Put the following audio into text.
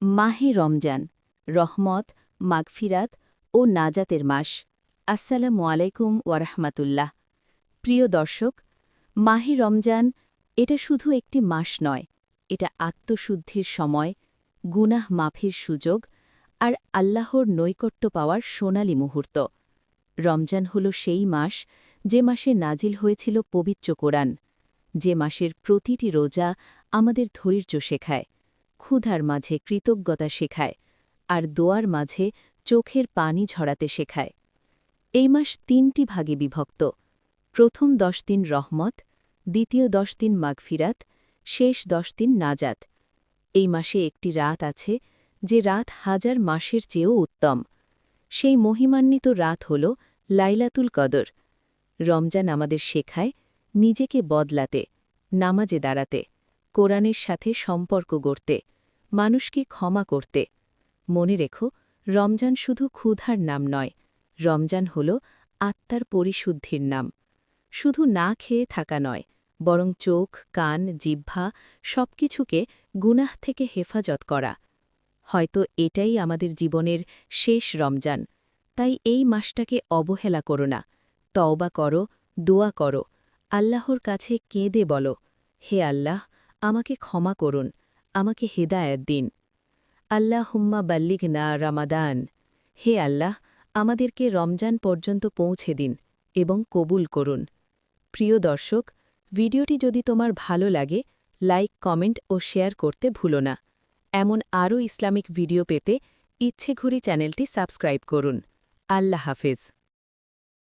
মাহে রমজান রহমত, মাগফিরাত ও নাজাতের মাস। আসসালামু আলাইকুম ওয়ারাহমাতুল্লাহ। প্রিয় দর্শক, মাহে রমজান এটা শুধু একটি মাস নয়, এটা আত্মশুদ্ধির সময়, গুনাহ মাফের সুযোগ আর আল্লাহর নৈকট্য পাওয়ার সোনালি মুহূর্ত। রমজান হল সেই মাস যে মাসে নাজিল হয়েছিল পবিত্র কোরআন, যে মাসের প্রতিটি রোজা আমাদের ধৈর্য শেখায়, ক্ষুধার মাঝে কৃতজ্ঞতা শেখায় আর দোয়ার মাঝে চোখের পানি ঝরাতে শেখায়। এই মাস ৩টি ভাগে বিভক্ত। প্রথম ১০ দিন রহমত, দ্বিতীয় ১০ দিন মাগফিরাত, শেষ ১০ দিন নাজাত। এই মাসে একটি রাত আছে যে রাত হাজার মাসের চেয়েও উত্তম। সেই মহিমান্বিত রাত হল লাইলাতুল কদর। রমজান আমাদের শেখায় নিজেকে বদলাতে, নামাজে দাঁড়াতে, কোরআনের সাথে সম্পর্ক গড়তে, মানুষকে ক্ষমা করতে। মনে রেখো, রমজান শুধু ক্ষুধার নাম নয়, রমজান হল আত্মার পরিশুদ্ধির নাম। শুধু না খেয়ে থাকা নয়, বরং চোখ, কান, জিহ্বা সবকিছুকে গুনাহ থেকে হেফাজত করা। হয়তো এটাই আমাদের জীবনের শেষ রমজান, তাই এই মাসটাকে অবহেলা করো না। তওবা করো, দোয়া করো, আল্লাহর কাছে কেঁদে বলো, হে আল্লাহ, আমাকে ক্ষমা করুন, আমাকে হেদায়েত দিন। আল্লাহুম্মা বাল্লিগনা রামাদান। হে আল্লাহ, আমাদেরকে রমজান পর্যন্ত পৌঁছে দিন এবং কবুল করুন। প্রিয় দর্শক, ভিডিওটি যদি তোমার ভালো লাগে, লাইক, কমেন্ট ও শেয়ার করতে ভুলো না। এমন আরও ইসলামিক ভিডিও পেতে ইচ্ছেঘুরি চ্যানেলটি সাবস্ক্রাইব করুন। আল্লাহ হাফেজ।